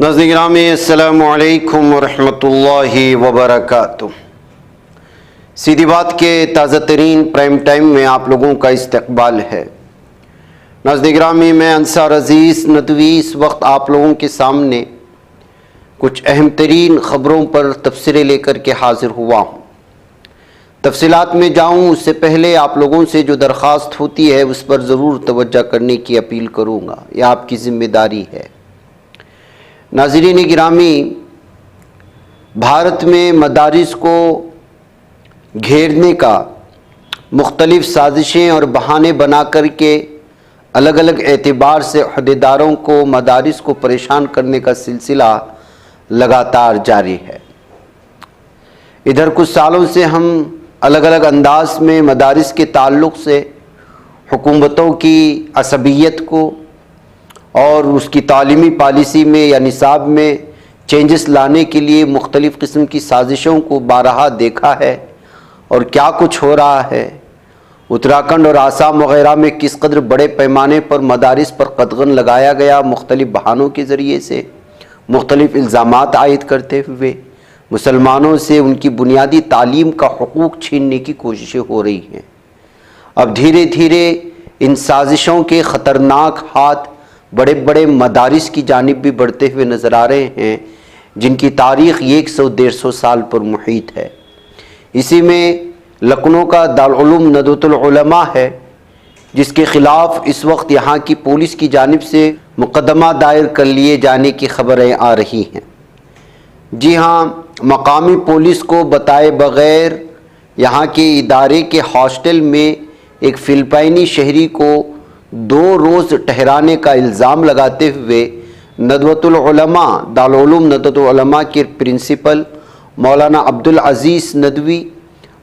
ناظرین گرامی السلام علیکم ورحمۃ اللہ وبرکاتہ۔ سیدھی بات کے تازہ ترین پرائم ٹائم میں آپ لوگوں کا استقبال ہے۔ ناظرین گرامی، میں انصار عزیز ندوی اس وقت آپ لوگوں کے سامنے کچھ اہم ترین خبروں پر تبصرے لے کر کے حاضر ہوا ہوں۔ تفصیلات میں جاؤں اس سے پہلے آپ لوگوں سے جو درخواست ہوتی ہے اس پر ضرور توجہ کرنے کی اپیل کروں گا، یہ آپ کی ذمہ داری ہے۔ ناظرین گرامی، بھارت میں مدارس کو گھیرنے کا مختلف سازشیں اور بہانے بنا کر کے الگ الگ اعتبار سے عہدیداروں کو مدارس کو پریشان کرنے کا سلسلہ لگاتار جاری ہے۔ ادھر کچھ سالوں سے ہم الگ الگ انداز میں مدارس کے تعلق سے حکومتوں کی عصبیت کو اور اس کی تعلیمی پالیسی میں یا نصاب میں چینجز لانے کے لیے مختلف قسم کی سازشوں کو بارہا دیکھا ہے، اور کیا کچھ ہو رہا ہے۔ اتراکھنڈ اور آسام وغیرہ میں کس قدر بڑے پیمانے پر مدارس پر قدغن لگایا گیا، مختلف بہانوں کے ذریعے سے مختلف الزامات عائد کرتے ہوئے مسلمانوں سے ان کی بنیادی تعلیم کا حقوق چھیننے کی کوششیں ہو رہی ہیں۔ اب دھیرے دھیرے ان سازشوں کے خطرناک ہاتھ بڑے بڑے مدارس کی جانب بھی بڑھتے ہوئے نظر آ رہے ہیں، جن کی تاریخ 100-150 سال پر محیط ہے۔ اسی میں لکھنؤ کا دارالعلوم ندوۃ العلماء ہے، جس کے خلاف اس وقت یہاں کی پولیس کی جانب سے مقدمہ دائر کر لیے جانے کی خبریں آ رہی ہیں۔ جی ہاں، مقامی پولیس کو بتائے بغیر یہاں کے ادارے کے ہاسٹل میں ایک فلپائنی شہری کو 2 روز ٹھہرانے کا الزام لگاتے ہوئے ندوۃ العلماء دارالعلوم ندوۃ العلماء کے پرنسپل مولانا عبدالعزیز ندوی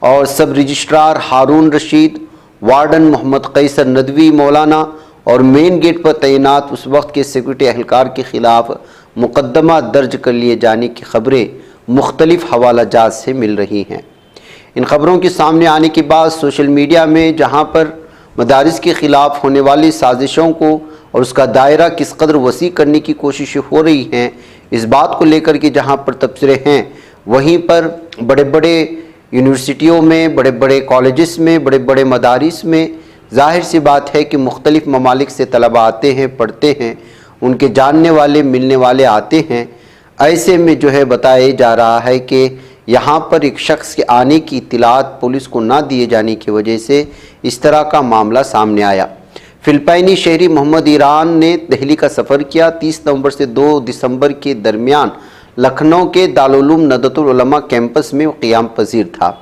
اور سب رجسٹرار ہارون رشید، وارڈن محمد قیصر ندوی مولانا اور مین گیٹ پر تعینات اس وقت کے سیکورٹی اہلکار کے خلاف مقدمہ درج کر لیے جانے کی خبریں مختلف حوالہ جات سے مل رہی ہیں۔ ان خبروں کے سامنے آنے کے بعد سوشل میڈیا میں جہاں پر مدارس کے خلاف ہونے والی سازشوں کو اور اس کا دائرہ کس قدر وسیع کرنے کی کوششیں ہو رہی ہیں، اس بات کو لے کر کے جہاں پر تبصرے ہیں، وہیں پر بڑے بڑے یونیورسٹیوں میں، بڑے بڑے کالجز میں، بڑے بڑے مدارس میں ظاہر سی بات ہے کہ مختلف ممالک سے طلبہ آتے ہیں، پڑھتے ہیں، ان کے جاننے والے ملنے والے آتے ہیں۔ ایسے میں جو ہے بتایا جا رہا ہے کہ یہاں پر ایک شخص کے آنے کی اطلاعات پولیس کو نہ دیے جانے کی وجہ سے اس طرح کا معاملہ سامنے آیا۔ فلپائنی شہری محمد ایران نے دہلی کا سفر کیا، 30 نومبر سے 2 دسمبر کے درمیان لکھنؤ کے دارالعلوم ندوۃ العلماء کیمپس میں قیام پذیر تھا۔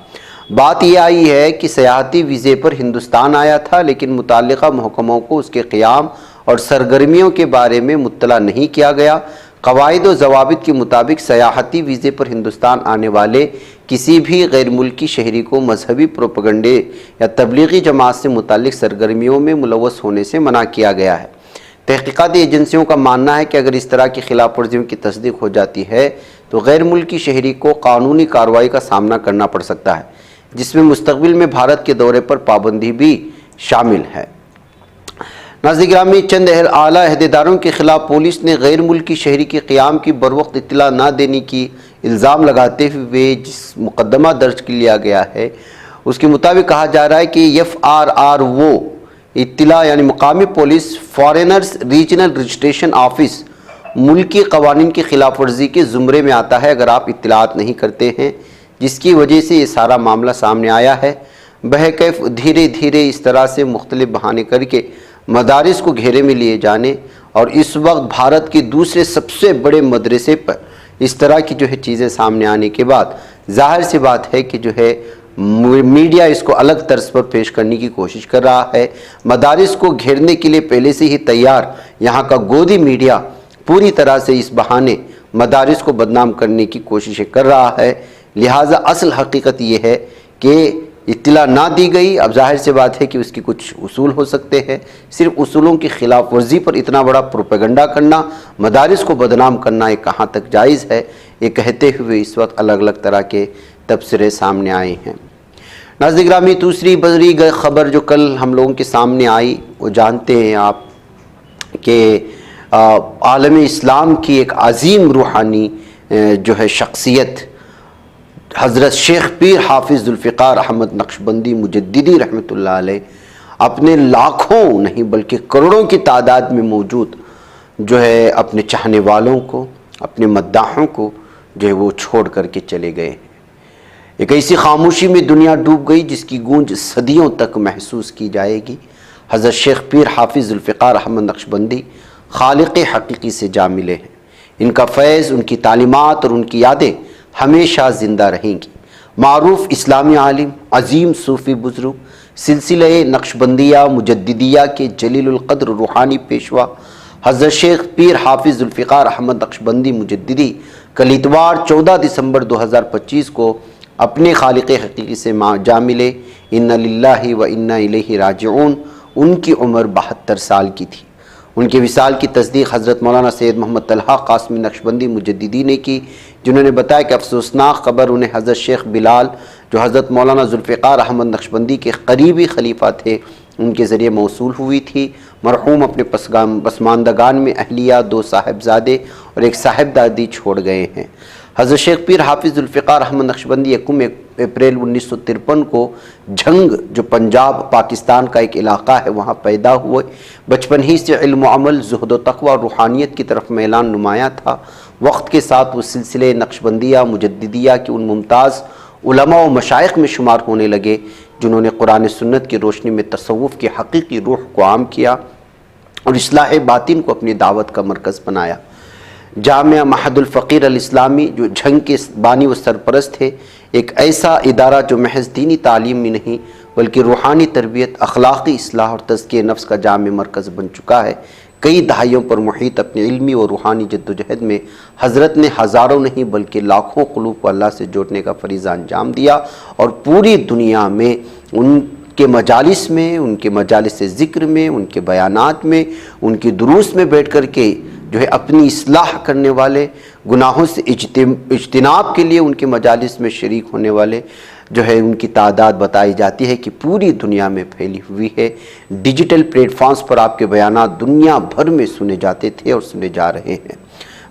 بات یہ آئی ہے کہ سیاحتی ویزے پر ہندوستان آیا تھا، لیکن متعلقہ محکموں کو اس کے قیام اور سرگرمیوں کے بارے میں مطلع نہیں کیا گیا۔ قواعد و ضوابط کے مطابق سیاحتی ویزے پر ہندوستان آنے والے کسی بھی غیر ملکی شہری کو مذہبی پروپیگنڈے یا تبلیغی جماعت سے متعلق سرگرمیوں میں ملوث ہونے سے منع کیا گیا ہے۔ تحقیقاتی ایجنسیوں کا ماننا ہے کہ اگر اس طرح کی خلاف ورزیوں کی تصدیق ہو جاتی ہے تو غیر ملکی شہری کو قانونی کارروائی کا سامنا کرنا پڑ سکتا ہے، جس میں مستقبل میں بھارت کے دورے پر پابندی بھی شامل ہے۔ ناظرین گرامی، چند اعلیٰ عہدیداروں کے خلاف پولیس نے غیر ملکی شہری کے قیام کی بروقت اطلاع نہ دینے کی الزام لگاتے ہوئے جس مقدمہ درج کر لیا گیا ہے، اس کے مطابق کہا جا رہا ہے کہ FRRO اطلاع یعنی مقامی پولیس فارینرز ریجنل رجسٹریشن آفس ملکی قوانین کی خلاف ورزی کے زمرے میں آتا ہے اگر آپ اطلاعات نہیں کرتے ہیں، جس کی وجہ سے یہ سارا معاملہ سامنے آیا ہے۔ بہرکیف دھیرے دھیرے اس طرح سے مختلف بہانے کر کے مدارس کو گھیرے میں لیے جانے اور اس وقت بھارت کے دوسرے سب سے بڑے مدرسے پر اس طرح کی جو ہے چیزیں سامنے آنے کے بعد ظاہر سی بات ہے کہ جو ہے میڈیا اس کو الگ طرز پر پیش کرنے کی کوشش کر رہا ہے۔ مدارس کو گھیرنے کے لیے پہلے سے ہی تیار یہاں کا گودی میڈیا پوری طرح سے اس بہانے مدارس کو بدنام کرنے کی کوششیں کر رہا ہے، لہٰذا اصل حقیقت یہ ہے کہ اطلاع نہ دی گئی۔ اب ظاہر سی بات ہے کہ اس کی کچھ اصول ہو سکتے ہیں، صرف اصولوں کی خلاف ورزی پر اتنا بڑا پروپیگنڈا کرنا، مدارس کو بدنام کرنا، یہ کہاں تک جائز ہے، یہ کہتے ہوئے اس وقت الگ الگ طرح کے تبصرے سامنے آئے ہیں۔ ناظرین گرامی، دوسری بڑی خبر جو کل ہم لوگوں کے سامنے آئی، وہ جانتے ہیں آپ کہ عالم اسلام کی ایک عظیم روحانی جو ہے شخصیت حضرت شیخ پیر حافظ ذوالفقار احمد نقشبندی مجددی رحمۃ اللہ علیہ اپنے لاکھوں نہیں بلکہ کروڑوں کی تعداد میں موجود جو ہے اپنے چاہنے والوں کو، اپنے مداحوں کو جو ہے وہ چھوڑ کر کے چلے گئے ہیں۔ ایک ایسی خاموشی میں دنیا ڈوب گئی جس کی گونج صدیوں تک محسوس کی جائے گی۔ حضرت شیخ پیر حافظ ذوالفقار احمد نقشبندی خالق حقیقی سے جا ملے ہیں۔ ان کا فیض، ان کی تعلیمات اور ان کی یادیں ہمیشہ زندہ رہیں گی۔ معروف اسلامی عالم، عظیم صوفی بزرگ، سلسلہ نقشبندیہ مجددیہ کے جلیل القدر روحانی پیشوا حضرت شیخ پیر حافظ ذوالفقار احمد نقشبندی مجددی کل اتوار 14 دسمبر 2025 کو اپنے خالق حقیقی سے جا ملے۔ انا للہ و انا الیہ راجعون۔ ان کی عمر 72 سال کی تھی۔ ان کے وصال کی تصدیق حضرت مولانا سید محمد طلحہ قاسمی نقشبندی مجددی نے کی، جنہوں نے بتایا کہ افسوسناک خبر انہیں حضرت شیخ بلال جو حضرت مولانا ذوالفقار احمد نقشبندی کے قریبی خلیفہ تھے ان کے ذریعے موصول ہوئی تھی۔ مرحوم اپنے پسماندگان میں اہلیہ، 2 صاحبزادے اور 1 صاحبزادی چھوڑ گئے ہیں۔ حضرت شیخ پیر حافظ ذوالفقار احمد نقشبندی 1 اپریل 1953 کو جھنگ جو پنجاب پاکستان کا ایک علاقہ ہے وہاں پیدا ہوئے۔ بچپن ہی سے علم و عمل، زہد و تقوی اور روحانیت کی طرف میلان نمایاں تھا۔ وقت کے ساتھ وہ سلسلے نقشبندیہ مجددیہ کے ان ممتاز علماء و مشائخ میں شمار ہونے لگے جنہوں نے قرآن سنت کی روشنی میں تصوف کی حقیقی روح کو عام کیا اور اصلاح باطن کو اپنی دعوت کا مرکز بنایا۔ جامعہ معہد الفقیر الاسلامی جو جھنگ کے بانی و سرپرست تھے، ایک ایسا ادارہ جو محض دینی تعلیم میں نہیں بلکہ روحانی تربیت، اخلاقی اصلاح اور تزکیہ نفس کا جامع مرکز بن چکا ہے۔ کئی دہائیوں پر محیط اپنی علمی و روحانی جدوجہد میں حضرت نے ہزاروں نہیں بلکہ لاکھوں قلوب کو اللہ سے جوڑنے کا فریضہ انجام دیا اور پوری دنیا میں ان کے مجالس میں، ان کے مجالس ذکر میں، ان کے بیانات میں، ان کی دروس میں بیٹھ کر کے جو ہے اپنی اصلاح کرنے والے، گناہوں سے اجتناب کے لیے ان کے مجالس میں شریک ہونے والے جو ہے ان کی تعداد بتائی جاتی ہے کہ پوری دنیا میں پھیلی ہوئی ہے۔ ڈیجیٹل پلیٹ فارمز پر آپ کے بیانات دنیا بھر میں سنے جاتے تھے اور سنے جا رہے ہیں۔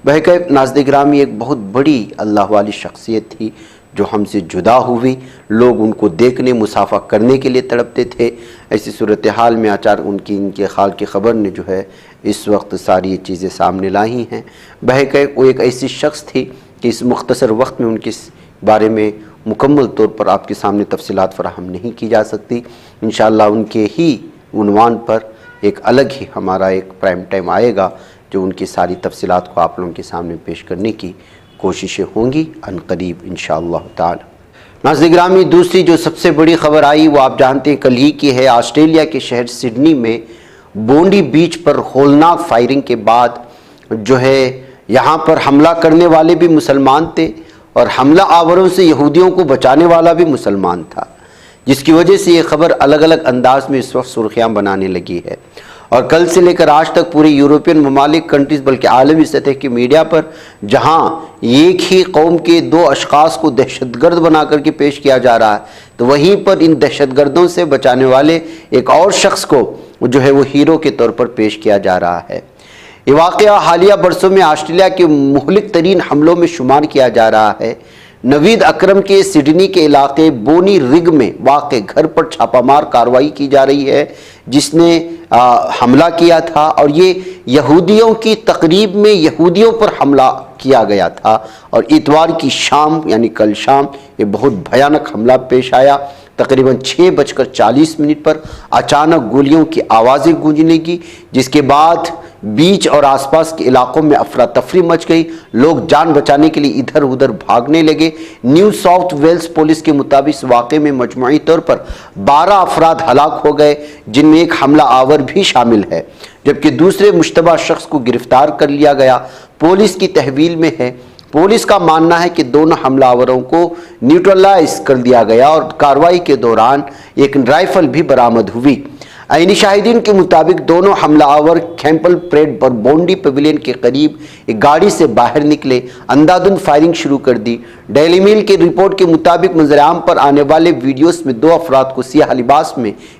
بہرکیف ناظرین گرامی، ایک بہت بڑی اللہ والی شخصیت تھی جو ہم سے جدا ہوئی۔ لوگ ان کو دیکھنے، مصافحہ کرنے کے لیے تڑپتے تھے۔ ایسی صورتحال میں ان کے خال کی خبر نے جو ہے اس وقت ساری یہ چیزیں سامنے لائی ہیں۔ بہرکیف وہ ایک ایسی شخص تھی کہ اس مختصر وقت میں ان کے بارے میں مکمل طور پر آپ کے سامنے تفصیلات فراہم نہیں کی جا سکتی۔ انشاءاللہ ان کے ہی عنوان پر ایک الگ ہی ہمارا ایک پرائم ٹائم آئے گا جو ان کی ساری تفصیلات کو آپ لوگوں کے سامنے پیش کرنے کی کوششیں ہوں گی عن قریب انشاءاللہ تعالی۔ ناظرین گرامی، دوسری جو سب سے بڑی خبر آئی وہ آپ جانتے ہیں کل ہی کی ہے۔ آسٹریلیا کے شہر سڈنی میں بونڈی بیچ پر ہولناک فائرنگ کے بعد جو ہے یہاں پر حملہ کرنے والے بھی مسلمان تھے اور حملہ آوروں سے یہودیوں کو بچانے والا بھی مسلمان تھا، جس کی وجہ سے یہ خبر الگ الگ انداز میں اس وقت سرخیاں بنانے لگی ہے۔ اور کل سے لے کر آج تک پوری یورپین ممالک، کنٹریز بلکہ عالمی سطح کی میڈیا پر جہاں ایک ہی قوم کے 2 اشخاص کو دہشت گرد بنا کر کے پیش کیا جا رہا ہے تو وہیں پر ان دہشت گردوں سے بچانے والے ایک اور شخص کو جو ہے وہ ہیرو کے طور پر پیش کیا جا رہا ہے۔ یہ واقعہ حالیہ برسوں میں آسٹریلیا کے مہلک ترین حملوں میں شمار کیا جا رہا ہے۔ نوید اکرم کے سڈنی کے علاقے بونی رگ میں واقع گھر پر چھاپہ مار کارروائی کی جا رہی ہے جس نے حملہ کیا تھا، اور یہ یہودیوں کی تقریب میں یہودیوں پر حملہ کیا گیا تھا، اور اتوار کی شام یعنی کل شام یہ بہت بھیانک حملہ پیش آیا۔ تقریباً 6:40 پر اچانک گولیوں کی آوازیں گونجنے لگی، جس کے بعد بیچ اور آس پاس کے علاقوں میں افراتفری مچ گئی۔ لوگ جان بچانے کے لیے ادھر ادھر بھاگنے لگے۔ نیو ساؤتھ ویلز پولیس کے مطابق اس واقعے میں مجموعی طور پر 12 افراد ہلاک ہو گئے، جن میں ایک حملہ آور بھی شامل ہے، جبکہ دوسرے مشتبہ شخص کو گرفتار کر لیا گیا۔ پولیس کی تحویل میں ہے۔ پولیس کا ماننا ہے کہ دونوں حملہ آوروں کو نیوٹرلائز کر دیا گیا اور کارروائی کے دوران ایک رائفل بھی برآمد ہوئی۔ عینی شاہدین کے مطابق دونوں حملہ آور کیمپل پریڈ پر بونڈی پیویلین کے قریب ایک گاڑی سے باہر نکلے، اندھادھند فائرنگ شروع کر دی۔ ڈیلی میل کی رپورٹ کے مطابق منظر عام پر آنے والے ویڈیوز میں 2 افراد کو سیاہ لباس میں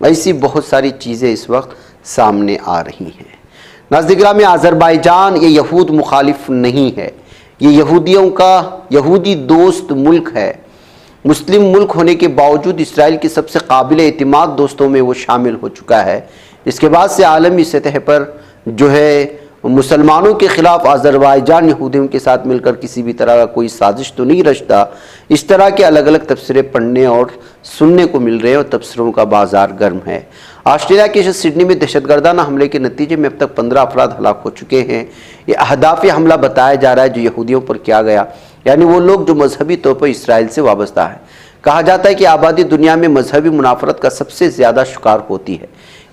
ایسی بہت ساری چیزیں اس وقت سامنے آ رہی ہیں۔ ناظرین گرامی، آذربائیجان یہ یہود مخالف نہیں ہے، یہ یہودیوں کا یہودی دوست ملک ہے۔ مسلم ملک ہونے کے باوجود اسرائیل کی سب سے قابل اعتماد دوستوں میں وہ شامل ہو چکا ہے۔ اس کے بعد سے عالمی سطح پر جو ہے مسلمانوں کے خلاف آذربائیجان یہودیوں کے ساتھ مل کر کسی بھی طرح کا کوئی سازش تو نہیں رچتا۔ اس طرح کے الگ الگ تبصرے پڑھنے اور سننے کو مل رہے ہیں اور تبصروں کا بازار گرم ہے۔ آسٹریلیا کے شہر سڈنی میں دہشت گردانہ حملے کے نتیجے میں اب تک 15 افراد ہلاک ہو چکے ہیں۔ یہ اہداف حملہ بتایا جا رہا ہے جو یہودیوں پر کیا گیا، یعنی وہ لوگ جو مذہبی طور پر اسرائیل سے وابستہ ہیں۔ کہا جاتا ہے کہ آبادی دنیا میں مذہبی منافرت کا سب سے زیادہ شکار ہوتی ہے۔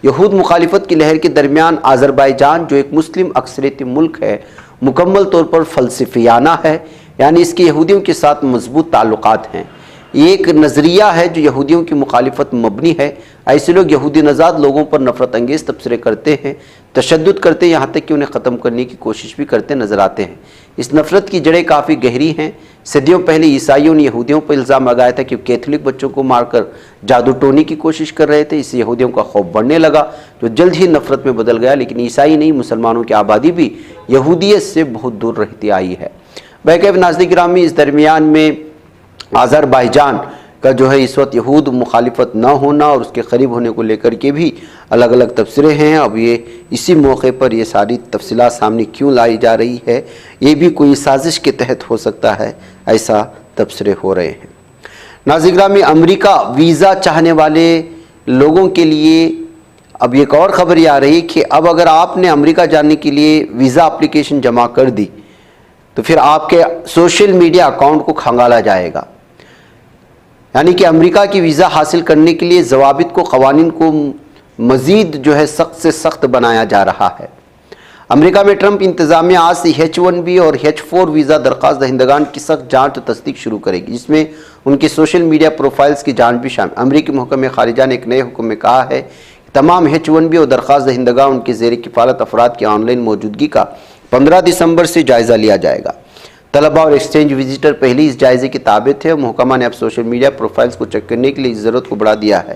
یہود مخالفت کی لہر کے درمیان آذربائیجان جو ایک مسلم اکثریتی ملک ہے، مکمل طور پر فلسفیانہ ہے، یعنی اس کے یہودیوں کے ساتھ مضبوط تعلقات ہیں۔ یہ ایک نظریہ ہے جو یہودیوں کی مخالفت مبنی ہے۔ ایسے لوگ یہودی نژاد لوگوں پر نفرت انگیز تبصرے کرتے ہیں، تشدد کرتے ہیں، یہاں تک کہ انہیں ختم کرنے کی کوشش بھی کرتے نظر آتے ہیں۔ اس نفرت کی جڑیں کافی گہری ہیں۔ صدیوں پہلے عیسائیوں نے یہودیوں پر الزام لگایا تھا کہ کیتھولک بچوں کو مار کر جادو ٹونی کی کوشش کر رہے تھے۔ اس سے یہودیوں کا خوف بڑھنے لگا جو جلد ہی نفرت میں بدل گیا، لیکن عیسائی نہیں، مسلمانوں کی آبادی بھی یہودیت سے بہت دور رہتی آئی ہے۔ بہرکیف ناظرین گرامی، اس درمیان میں آذربائیجان کا جو ہے اس وقت یہود مخالفت نہ ہونا اور اس کے قریب ہونے کو لے کر کے بھی الگ الگ تبصرے ہیں۔ اب یہ اسی موقع پر یہ ساری تفصیلات سامنے کیوں لائی جا رہی ہے، یہ بھی کوئی سازش کے تحت ہو سکتا ہے، ایسا تبصرے ہو رہے ہیں۔ ناظرین گرامی، امریکہ ویزا چاہنے والے لوگوں کے لیے اب ایک اور خبر یہ آ رہی کہ اب اگر آپ نے امریکہ جانے کے لیے ویزا اپلیکیشن جمع کر دی تو پھر آپ کے سوشل میڈیا اکاؤنٹ کو کھنگالا جائے گا، یعنی کہ امریکہ کی ویزا حاصل کرنے کے لیے ضوابط کو، قوانین کو مزید جو ہے سخت سے سخت بنایا جا رہا ہے۔ امریکہ میں ٹرمپ انتظامیہ آج سے H1B اور H4 ویزا درخواست دہندگان کی سخت جانچ اور تصدیق شروع کرے گی، جس میں ان کی سوشل میڈیا پروفائلز کی جانچ بھی شامل۔ امریکی محکمہ خارجہ نے ایک نئے حکم میں کہا ہے کہ تمام H1B اور درخواست دہندگان ان کے زیر کفالت افراد کی آن لائن موجودگی کا 15 دسمبر سے جائزہ لیا جائے گا۔ طلباء اور ایکسچینج وزٹر پہلے اس جائزے کے تابع تھے، اور محکمہ نے اب سوشل میڈیا پروفائلز کو چیک کرنے کے لیے اس ضرورت کو بڑھا دیا ہے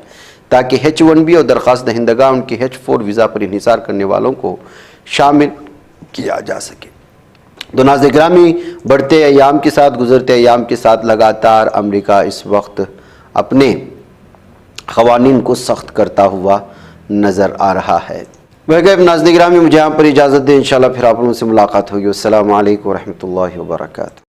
تاکہ H1B اور درخواست دہندگان ان کے H4 ویزا پر انحصار کرنے والوں کو شامل کیا جا سکے۔ تو ناظرین گرامی، بڑھتے ایام کے ساتھ، گزرتے ایام کے ساتھ لگاتار امریکہ اس وقت اپنے قوانین کو سخت کرتا ہوا نظر آ رہا ہے۔ بہرکیف ناظرین گرامی، مجھے یہاں پر اجازت دیں، انشاءاللہ پھر آپ لوگوں سے ملاقات ہوگی۔ السلام علیکم ورحمۃ اللہ وبرکاتہ۔